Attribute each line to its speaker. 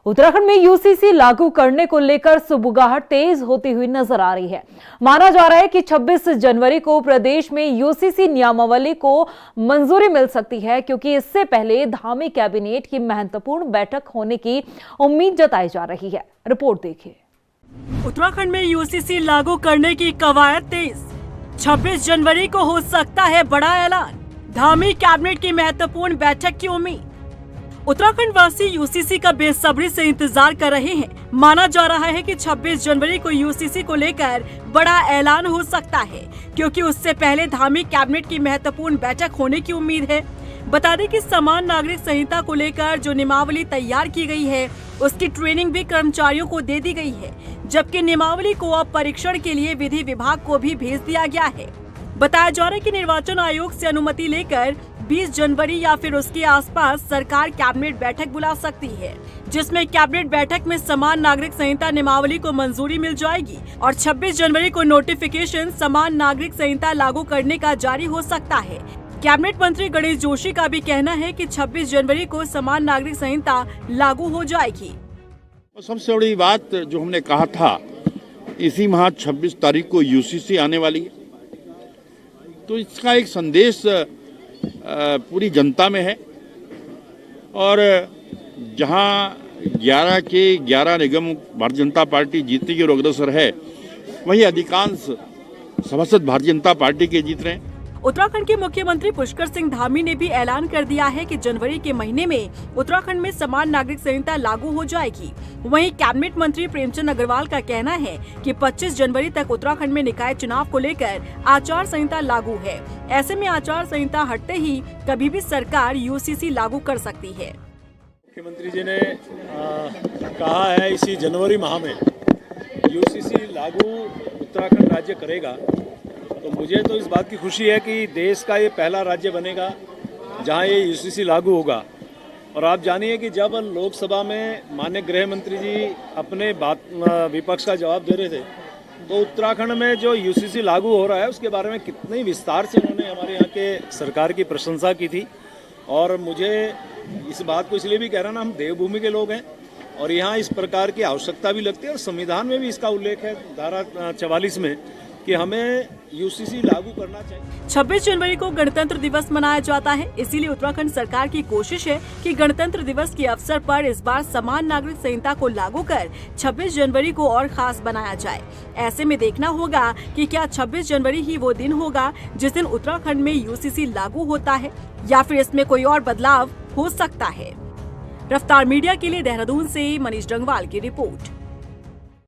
Speaker 1: उत्तराखंड में यूसीसी लागू करने को लेकर सुबुगाहट तेज होती हुई नजर आ रही है। माना जा रहा है कि 26 जनवरी को प्रदेश में यूसीसी नियमावली को मंजूरी मिल सकती है, क्योंकि इससे पहले धामी कैबिनेट की महत्वपूर्ण बैठक होने की उम्मीद जताई जा रही है। रिपोर्ट देखिए।
Speaker 2: उत्तराखंड में यूसीसी लागू करने की कवायद तेज। 26 जनवरी को हो सकता है बड़ा ऐलान, धामी कैबिनेट की महत्वपूर्ण बैठक की उम्मीद। उत्तराखंड वासी यूसीसी का बेसब्री से इंतजार कर रहे हैं। माना जा रहा है कि 26 जनवरी को यूसीसी को लेकर बड़ा ऐलान हो सकता है, क्योंकि उससे पहले धामी कैबिनेट की महत्वपूर्ण बैठक होने की उम्मीद है। बता दें कि समान नागरिक संहिता को लेकर जो नियमावली तैयार की गई है, उसकी ट्रेनिंग भी कर्मचारियों को दे दी गई है, जबकि नियमावली को अब परीक्षण के लिए विधि विभाग को भी भेज दिया गया है। बताया जा रहा है कि निर्वाचन आयोग से अनुमति लेकर 20 जनवरी या फिर उसके आसपास सरकार कैबिनेट बैठक बुला सकती है, जिसमें कैबिनेट बैठक में समान नागरिक संहिता नियमावली को मंजूरी मिल जाएगी और 26 जनवरी को नोटिफिकेशन समान नागरिक संहिता लागू करने का जारी हो सकता है। कैबिनेट मंत्री गणेश जोशी का भी कहना है कि 26 जनवरी को समान नागरिक संहिता लागू हो जाएगी।
Speaker 3: सबसे बड़ी बात जो हमने कहा था, इसी माह 26 तारीख को यूसीसी आने वाली है, तो इसका एक संदेश पूरी जनता में है। और जहां 11 के 11 निगम भारतीय जनता पार्टी जीतने की ओर अग्रसर है, वहीं अधिकांश सभासद भारतीय जनता पार्टी के जीत रहे हैं।
Speaker 2: उत्तराखंड के मुख्यमंत्री पुष्कर सिंह धामी ने भी ऐलान कर दिया है कि जनवरी के महीने में उत्तराखंड में समान नागरिक संहिता लागू हो जाएगी। वहीं कैबिनेट मंत्री प्रेमचंद अग्रवाल का कहना है कि 25 जनवरी तक उत्तराखंड में निकाय चुनाव को लेकर आचार संहिता लागू है। ऐसे में आचार संहिता हटते ही कभी भी सरकार यूसीसी लागू कर सकती है।
Speaker 4: मुख्यमंत्री जी ने कहा है इसी जनवरी माह में यूसीसी लागू उत्तराखंड राज्य करेगा, तो मुझे तो इस बात की खुशी है कि देश का ये पहला राज्य बनेगा जहां ये यूसीसी लागू होगा। और आप जानिए कि जब लोकसभा में माननीय गृह मंत्री जी अपने विपक्ष का जवाब दे रहे थे, तो उत्तराखंड में जो यूसीसी लागू हो रहा है उसके बारे में कितने विस्तार से उन्होंने हमारे यहाँ के सरकार की प्रशंसा की थी। और मुझे इस बात को इसलिए भी कह रहा ना, हम देवभूमि के लोग हैं और यहाँ इस प्रकार की आवश्यकता भी लगती है, और संविधान में भी इसका उल्लेख है धारा 44 में कि हमें यूसीसी लागू करना चाहिए।
Speaker 2: 26 जनवरी को गणतंत्र दिवस मनाया जाता है, इसीलिए उत्तराखंड सरकार की कोशिश है कि गणतंत्र दिवस के अवसर पर इस बार समान नागरिक संहिता को लागू कर 26 जनवरी को और खास बनाया जाए। ऐसे में देखना होगा कि क्या 26 जनवरी ही वो दिन होगा जिस दिन उत्तराखंड में यूसीसी लागू होता है, या फिर इसमें कोई और बदलाव हो सकता है। रफ्तार मीडिया के लिए देहरादून से मनीष डंगवाल की रिपोर्ट।